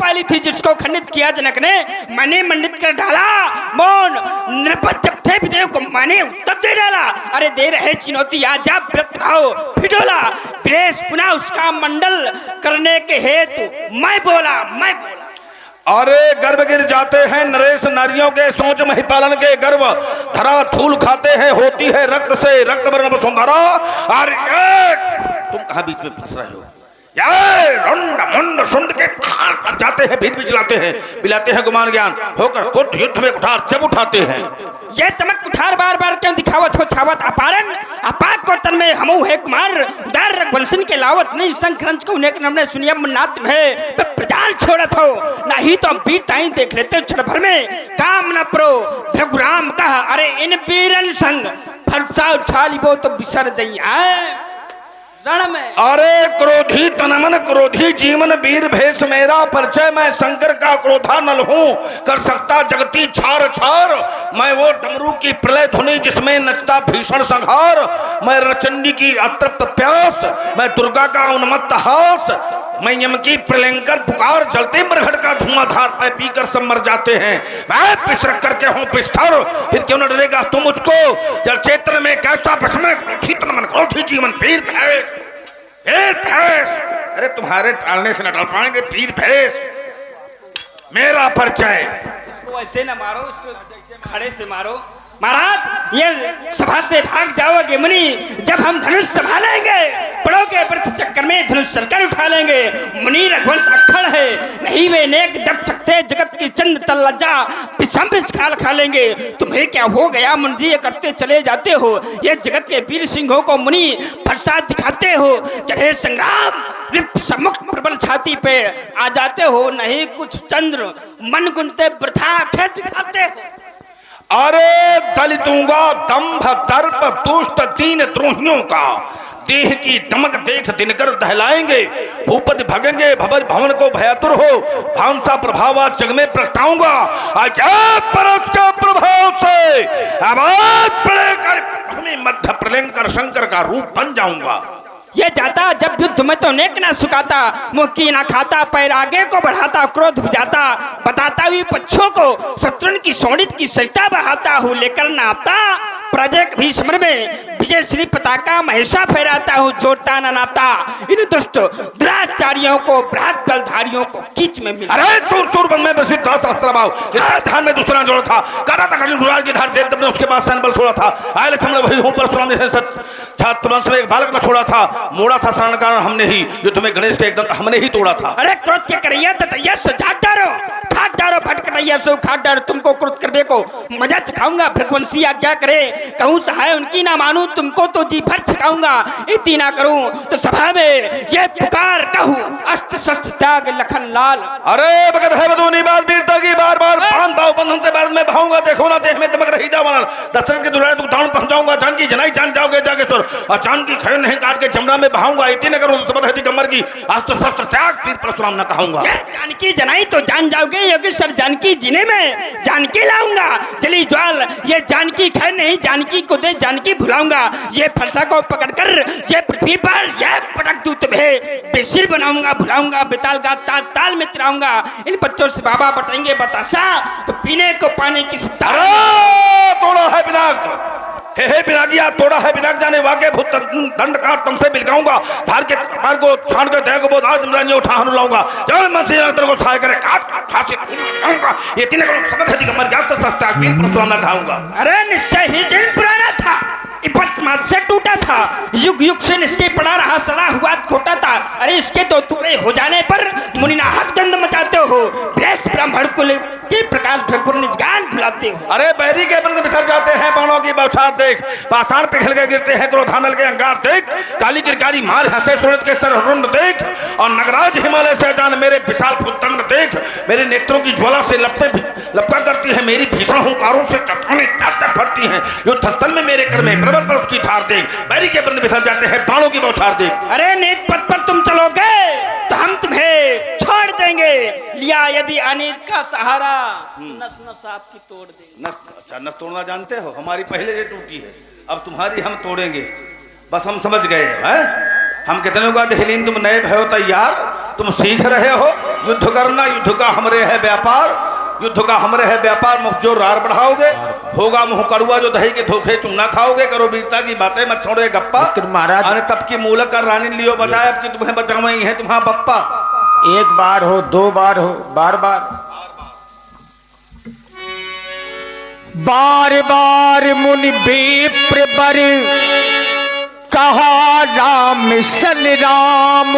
पाली थी जिसको खंडित किया जनक ने, मैंने मंडित कर डाला। मौन नृपत जब थे विदेव को मैंने उत्तर दे डाला। अरे दे रहे चुनौती आजा व्रत भाव फिडोला, प्रेस पुनः उसका मंडल करने के हेतु मैं बोला। अरे गर्भ गिर जाते हैं नरेश नारियों के, सोच महिपालन के गर्भ धरा धूल खाते हैं, होती है रक्त से रक्त वर्ण वसुंधरा। अरे तुम कहाँ बीच में फंस रहे हो? रुंड मुंड सुंड के जाते हैं, भीत बिचलाते हैं, बिलाते हैं गुमान ज्ञान होकर खुद युद्ध में उठार जब उठाते हैं। ये चमक कुठार बार बार क्यों दिखावत हो छावत अपारण, अपाक को तन में हमू है कुमार, उदार रघुवंशन के लावत नहीं संक्रंच को उन्हें नमने सुनिया मुन्नात में प्रजाल छोड़त हो, नहीं तो हम बीर ताई देख लेते क्षण भर में काम न प्रो रघुराम कहा। अरे इन बीरन संग फरसा उछाली वो तो बिसर जइया रण में। अरे क्रोधी तनमन क्रोधी जीवन वीर भेष मेरा परिचय, मैं शंकर का क्रोधा नल हूँ कर सकता जगती छार छार, मैं वो डमरू की प्रलय ध्वनि जिसमें नचता भीषण संहार, मैं रचंडी की अतृप्त प्यास, मैं दुर्गा का उन्मत्त हास, मैं यम की प्रलयंकर पुकार, जलते मरघट का धुआंधार पे पीकर सब मर जाते हैं, मैं पिसरक करके हूँ पिस्तर, फिर क्यों न डरेगा तुम मुझको जल क्षेत्र में कैसा भस्म क्रोधी जीवन पीर भैंस। अरे तुम्हारे टालने से न टल पाएंगे पीर भैंस, मेरा परिचय। इसको ऐसे न मारो, इसको खड़े से मारो। महाराज ये सभा से भाग जाओगे मुनि, जब हम धनुष संभालेंगे पड़ोगे व्रत चक्कर में धनुष सरकर उठा लेंगे। मुनि रघुवंश अक्खड़ है, नहीं वे नेक डब सकते जगत की चंद तल लज्जा पिसम खाल खा लेंगे। तुम्हें क्या हो गया मुनि, ये करते चले जाते हो, ये जगत के वीर सिंहों को मुनि प्रसाद दिखाते हो, चढ़े संग्राम सम्मुख प्रबल छाती पे आ जाते हो, नहीं कुछ चंद्र मन गुनते वृथा खेत दिखाते हो। अरे दल दूंगा दंभ दर्प दुष्ट दीन द्रोहियों का, देह की दमक देख दिनकर दहलाएंगे, भूपति भगेंगे भवर भवन को भयातुर हो, भांसा प्रभाव जग में प्रगटाऊंगा, परस के प्रभाव से आवाज प्रलय मध्य प्रलयंकर शंकर का रूप बन जाऊंगा। ये जाता जब युद्ध में तो नेक ना सुखाता, मुंह की ना खाता, पैर आगे को बढ़ाता, क्रोध बुझाता, बताता हुई पक्षों को शत्रुन की सोनित की सरिता बहाता हूँ, लेकर ना आता प्रजक भी समर में विजय श्री पताका महेशा फहराता हूँ, जोड़ता ना नाता इन दुष्ट दुराचारियों को बृहद बलधारियों को कीच में मिला। अरे तुर बन में बसी था सहस्त्रभाव, इसका ध्यान में दूसरा जोड़ा था, करा था कभी दुराज की धार देव ने उसके पास सैन बल छोड़ा था, आयल समझ वही हूँ परशुराम ने तुरंत में एक बालक न छोड़ा था, मोड़ा था शरण कारण हमने ही, युद्ध में गणेश के एकदम हमने ही तोड़ा था। अरे क्रोध के करैया ततैया सजात डारो, ठाट डारो भटकटैया से उखाड़ डारो, तुमको क्रोध कर देखो मजा चखाऊंगा, भृगवंशी आज्ञा करे कहूँ सहाय उनकी ना मानूं, तुमको तो जी भर छिकाऊंगा, इतनी ना करूं तो सभा में ये पुकार कहूँ अस्त्र शस्त्र त्याग लखन लाल। अरे भगत है बदूनी बात वीरता की, बार बार बांध भाव बंधन से बाद में भाऊंगा, देखो ना देह में दमक रही जावल, दशरथ के दुरारे तू दाउन पहुंचाऊंगा, जानकी जनाई जान जाओगे जागेश्वर, और जानकी खैर नहीं काट के जमुना में बहाऊंगा, इतनी न करूं तो है कमर की अस्त्र शस्त्र त्याग पीर परशुराम न कहूंगा। जानकी जनाई तो जान जाओगे योगेश्वर, जानकी जिने में जानकी लाऊंगा, जली ज्वाल ये जानकी खैर नहीं, जानकी को दे जानकी भुलाऊंगा, ये फरसा को पकड़कर ये पृथ्वी पर ये पटक दूं तुम्हें बेसिर बनाऊंगा, भुलाऊंगा, बेताल का ताल ताल में तिराऊंगा, इन बच्चों से बाबा बटेंगे बतासा तो पीने को पानी की तोड़ा है बिनाक, हे बिनागिया तोड़ा है बिनाक जाने वाके भूत दंड काट तुमसे बिलगाऊंगा, धार के पार को छान के देह को बहुत आज रानी उठा हनु लाऊंगा, जब मन से तेरे को सहाय करे काट फांसी दूंगा, ये तीन को समझ है कि मर गया तो सस्ता पीर परशुराम न खाऊंगा। अरे निश्चय ही जिन पुराना था इपट मात से टूटा था, युग युग से इसके पड़ा रहा सड़ा हुआ खोटा था, अरे इसके तो टुकड़े हो जाने पर मुनिना हक दंड मचाते हो, ब्रह्म ब्राह्मण कुल के प्रकाश भरपूर निजगान बुलाते हो। अरे बैरी के बंद बिखर जाते हैं बाणों की बौछार देख, पाषाण पिघल के गिरते हैं क्रोधानल के अंगार देख, काली किरकारी मार हंसे सूरज के सर रुंड देख, और नगराज हिमालय से जान मेरे विशाल फुतंड देख, मेरे नेत्रों की ज्वाला से लपका करती है, मेरी भीषण हुंकारों से चट्टानें फटती हैं, युद्ध स्थल में मेरे कर में प्रबल पर उसकी धार देख, बैरी के बंद बिखर जाते हैं बाणों की बौछार देख। अरे नेक पथ पर तुम चलोगे तो हम तुम्हें छोड़ देंगे, लिया यदि अनित का सहारा नस नस आपकी तोड़ देंगे। अच्छा नस तोड़ना जानते हो, हमारी पहले ये टूटी है, अब तुम्हारी हम तोड़ेंगे, बस हम समझ गए हैं। हम कितने का दहलीन तुम नए भयो तैयार, तुम सीख रहे हो युद्ध करना, युद्ध का हमरे है व्यापार, युद्ध का हमरे है व्यापार। मुख जो रार बढ़ाओगे होगा मुंह कड़ुआ, जो दही के धोखे चुना खाओगे। करो वीरता की बातें मत छोड़े गप्पा। महाराज तब की मूलक कर रानी लियो बचाए, अब की तुम्हें बचावे ही है तुम्हारा पप्पा। एक बार हो, दो बार हो, बार बार बार बार मुनि विप्र बर कहा राम सन राम,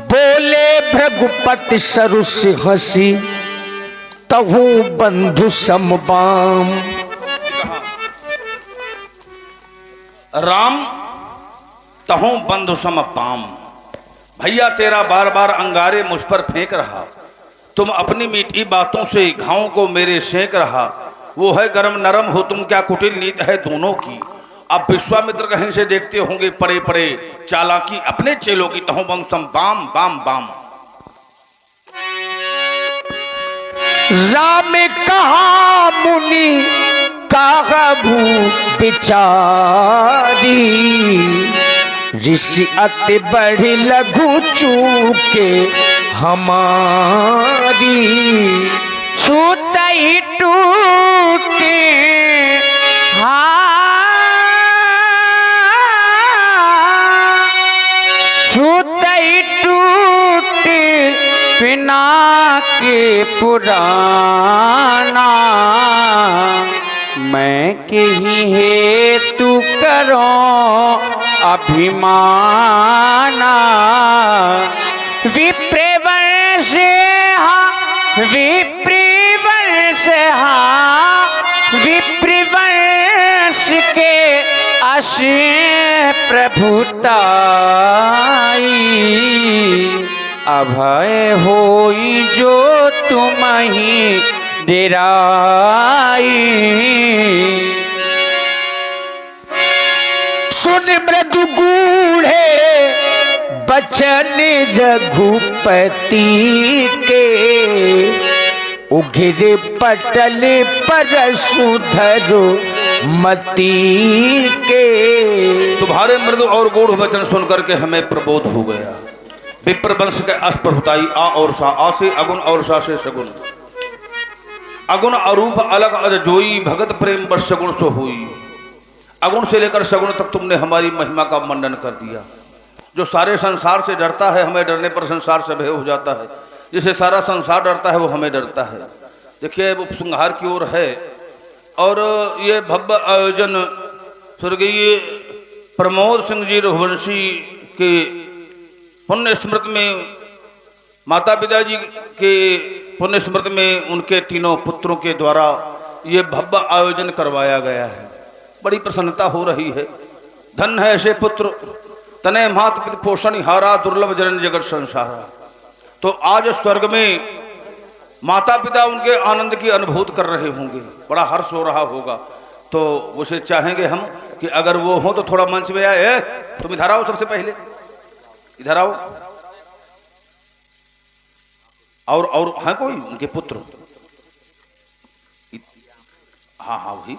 बोले भृगुपति सरुष हंसी, तहु बंधु समबाम। राम तहु बंधु समपाम। भैया तेरा बार बार अंगारे मुझ पर फेंक रहा, तुम अपनी मीठी बातों से घावों को मेरे सेंक रहा। वो है गरम नरम हो तुम, क्या कुटिल नीत है दोनों की। अब विश्वामित्र कहीं से देखते होंगे पड़े पड़े चालाकी अपने चेलों की। तहु बंधु सम बाम बाम बाम। राम कहा मुनि कहबू बिचारी, ऋषि अति बढ़ी लघु चूके हमारी। छूते ही टूटे छूते ही टूटे बिना के पुराना, मैं कहीं हेतु करो अभिमाना। विप्रवंश विप्रवंश के अश्व प्रभुताई, अभय होई जो तुम ही डेराई। सुन मृदु गूढ़े बचन रघुपति के, उघिर पटल पर सुधरो मती के। तुम्हारे मृदु और गूढ़ वचन सुनकर के हमें प्रबोध हो गया। विप्र वंश के अस्प्रभुताई आ और सा, आ से अगुण और सा से सगुण। अगुण अरूप अलग अजोई, भगत प्रेम बस सगुण सो हुई। अगुण से लेकर सगुण तक तुमने हमारी महिमा का मंडन कर दिया। जो सारे संसार से डरता है, हमें डरने पर संसार से भय हो जाता है। जिसे सारा संसार डरता है वो हमें डरता है। देखिए वो उपसंहार की ओर है। और ये भव्य आयोजन स्वर्गीय प्रमोद सिंह जी रघुवंशी के पुण्य स्मृति में, माता पिता जी के पुण्य स्मृति में उनके तीनों पुत्रों के द्वारा ये भव्य आयोजन करवाया गया है। बड़ी प्रसन्नता हो रही है। धन है ऐसे पुत्र, तने मात पिता पोषण हारा, दुर्लभ जन जगत संसारा। तो आज स्वर्ग में माता पिता उनके आनंद की अनुभूति कर रहे होंगे, बड़ा हर्ष हो रहा होगा। तो उसे चाहेंगे हम कि अगर वो हो तो थोड़ा मंच में आए। तुम इधर आओ, सबसे पहले इधर आओ। और हैं कोई उनके पुत्र? हाँ हाँ वही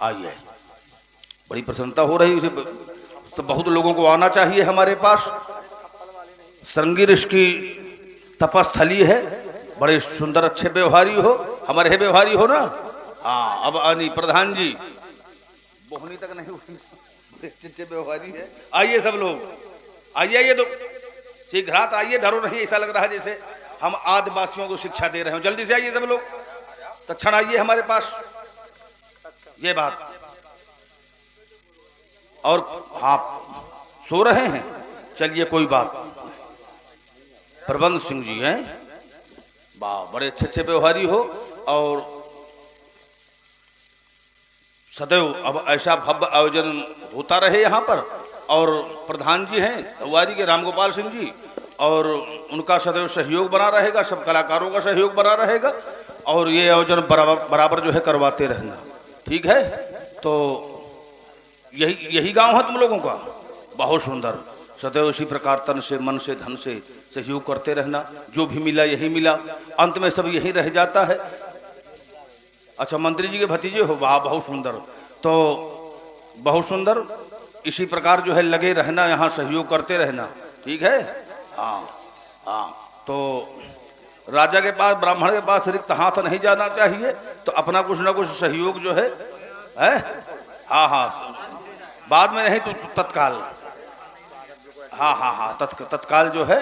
आइए। बड़ी प्रसन्नता हो रही है। तो बहुत लोगों को आना चाहिए हमारे पास। सरंगी ऋषि की तपस्थली है। बड़े सुंदर अच्छे व्यवहारी हो, हमारे है व्यवहारी हो ना। हाँ अब आनी प्रधान जी बोहनी तक नहीं हुई, अच्छे व्यवहारी है। आइए सब लोग, आइए आइए तो शीघ्र आइए, डरो नहीं। ऐसा लग रहा है जैसे हम आदिवासियों को शिक्षा दे रहे हो। जल्दी से आइए सब लोग, तत्क्षण आइए हमारे पास। ये बात। और हाँ सो रहे हैं, चलिए कोई बात। प्रबंध सिंह जी हैं, वाह बड़े अच्छे अच्छे व्यवहारी हो। और सदैव अब ऐसा भव्य आयोजन होता रहे यहाँ पर। और प्रधान जी हैं हवारी के रामगोपाल सिंह जी, और उनका सदैव सहयोग बना रहेगा, सब कलाकारों का सहयोग बना रहेगा। और ये आयोजन बराबर जो है करवाते रहना, ठीक है। तो यही गांव है तुम लोगों का, बहुत सुंदर। सदैव इसी प्रकार तन से मन से धन से सहयोग करते रहना। जो भी मिला यही मिला, अंत में सब यही रह जाता है। अच्छा मंत्री जी के भतीजे हो, वाह बहुत सुंदर। तो बहुत सुंदर। इसी प्रकार जो है लगे रहना, यहाँ सहयोग करते रहना, ठीक है। हाँ हाँ, तो राजा के पास, ब्राह्मण के पास रिक्त हाथ नहीं जाना चाहिए, तो अपना कुछ ना कुछ सहयोग जो है। हाँ हाँ, बाद में नहीं तो तत्काल। हाँ हाँ हाँ, तत्काल जो है।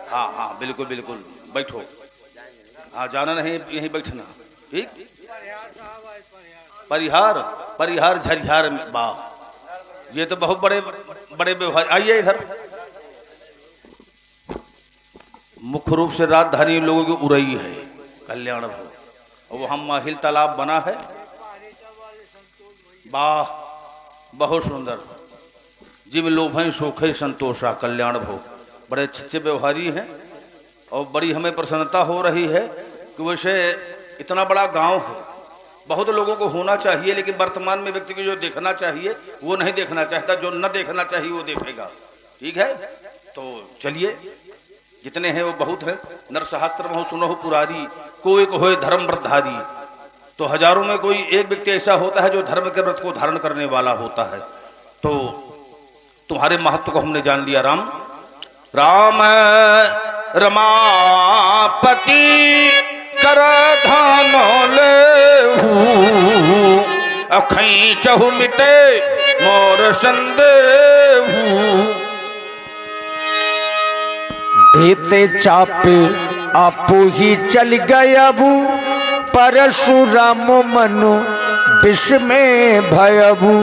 हाँ हाँ, बिल्कुल बिल्कुल, बैठो। हाँ, जाना नहीं, यहीं बैठना, ठीक। परिहार परिहार झरिहार में, वाह, ये तो बहुत बड़े बड़े व्यवहार। आइए इधर। मुख्य रूप से राजधानी लोगों की उरई है, कल्याण भव, और वहाँ माहिल तालाब बना है, वाह, बहुत सुंदर। जिम लोभें सोखे संतोषा, कल्याण भव। बड़े अच्छे व्यवहारी हैं, और बड़ी हमें प्रसन्नता हो रही है कि वैसे इतना बड़ा गांव है, बहुत लोगों को होना चाहिए, लेकिन वर्तमान में व्यक्ति को जो देखना चाहिए वो नहीं देखना चाहता, जो न देखना चाहिए वो देखेगा, ठीक है। तो चलिए, जितने हैं वो बहुत है। नरसहस्त्र महु सुनहु पुरारी, कोई को होए धर्म व्रतधारी। तो हजारों में कोई एक व्यक्ति ऐसा होता है जो धर्म के व्रत को धारण करने वाला होता है। तो तुम्हारे महत्व को हमने जान लिया। राम राम रमापति कर धानो लेहू, अखई चहु मिटे मोर संदेहू। देते चापे आपू ही चल गयबू, परशुराम मनु विस्मय भयबू।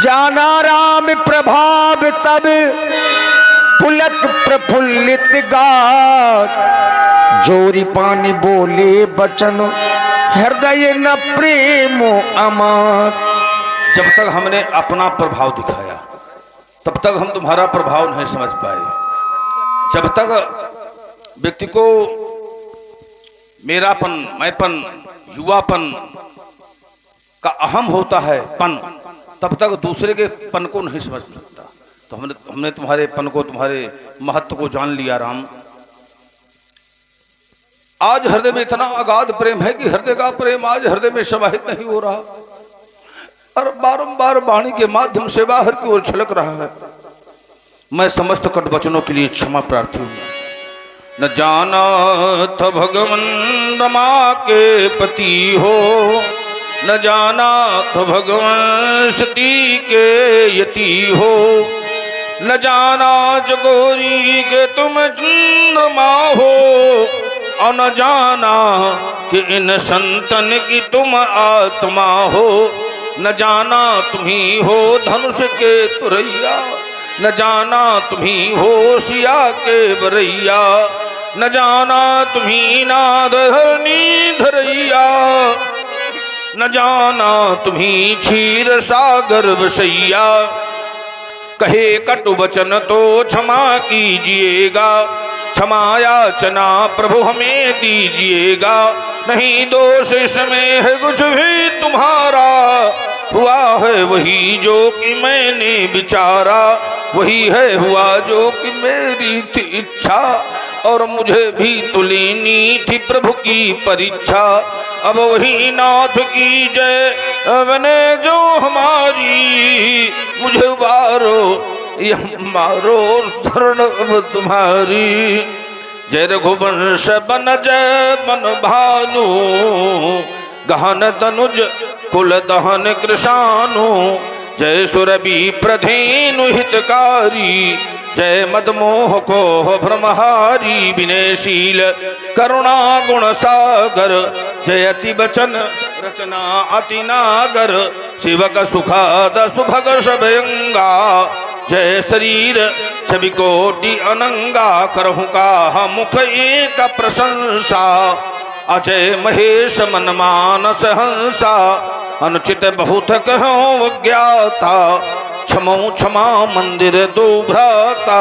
जाना राम प्रभाव तब पुलक प्रफुल्लित गात, जोरी पानी बोले बचन हृदय न प्रेमो अमात। जब तक हमने अपना प्रभाव दिखाया तब तक हम तुम्हारा प्रभाव नहीं समझ पाए। जब तक व्यक्ति को मेरापन, मैंपन, युवापन का अहम होता है पन, तब तक दूसरे के पन को नहीं समझ सकता। तो हमने तुम्हारे पन को, तुम्हारे महत्व को जान लिया। राम, आज हृदय में इतना अगाध प्रेम है कि हृदय का प्रेम आज हृदय में समाहित नहीं हो रहा, और बारंबार वाणी के माध्यम से बाहर की ओर छलक रहा है। मैं समस्त कट वचनों के लिए क्षमा प्रार्थी हूँ। न जाना था भगवन रमा के पति हो, न जाना था भगवन सती के यति हो, न जाना जगोरी के तुम चंद्रमा हो, और न जाना कि इन संतन की तुम आत्मा हो। न जाना तुम्ही हो धनुष के तुरैया, न जाना तुम्ही हो सिया के बरैया, न जाना तुम्ही नाद धरनी धरैया, न जाना तुम्ही क्षीर सागर बसैया। कहे कटु वचन तो क्षमा कीजिएगा, क्षमा याचना प्रभु हमें दीजिएगा। नहीं दोष इसमें है कुछ भी तुम्हारा, हुआ है वही जो कि मैंने विचारा, वही है हुआ जो कि मेरी थी इच्छा, और मुझे भी तो लेनी थी प्रभु की परीक्षा। अब वही नाथ की जय बने जो हमारी, मुझे बारो यह मारो शरण अब तुम्हारी। जय रघुवंश बन जय बन भानु, गहन तनुज कुल दहन कृशानु। जय सुरभि प्रधेनु हितकारी, जय मदमोह को भ्रमहारी। विनयशील करुणा गुण सागर, जयति बचन रचना अति नागर। शिवक सुखाद सुभग सबयंगा, जय शरीर छवि कोटि अनंगा। करहु का मुख एक प्रशंसा, अजय महेश मन मानस हंसा। अनुचित बहुत कहो ज्ञाता, क्षमो क्षमा मंदिर दो भ्राता।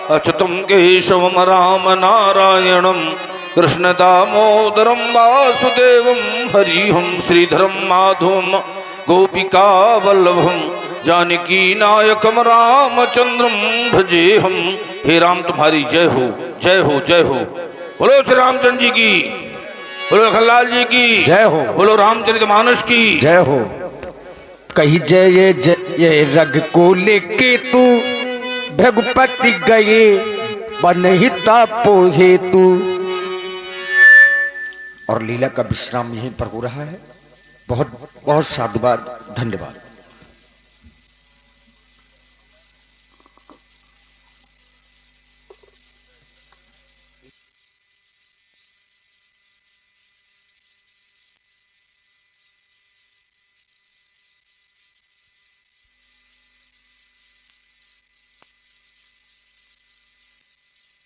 अच्युतम केशवम राम नारायणम, कृष्ण दामोदरम वासुदेवम। हरिहम श्रीधरम माधवम गोपिका वल्लभम, जानकी नायकम रामचंद्रम भजेहम। हे राम तुम्हारी जय हो, जय हो, जय हो। बोलो श्री रामचंद्र जी की, बोलो लखनलाल जी की जय हो, बोलो रामचरितमानस की जय हो। कही जय जय रग को लेके तू भगपति गए बनहिता पोहे तू। और लीला का विश्राम यहीं पर हो रहा है। बहुत बहुत साधुवाद, धन्यवाद।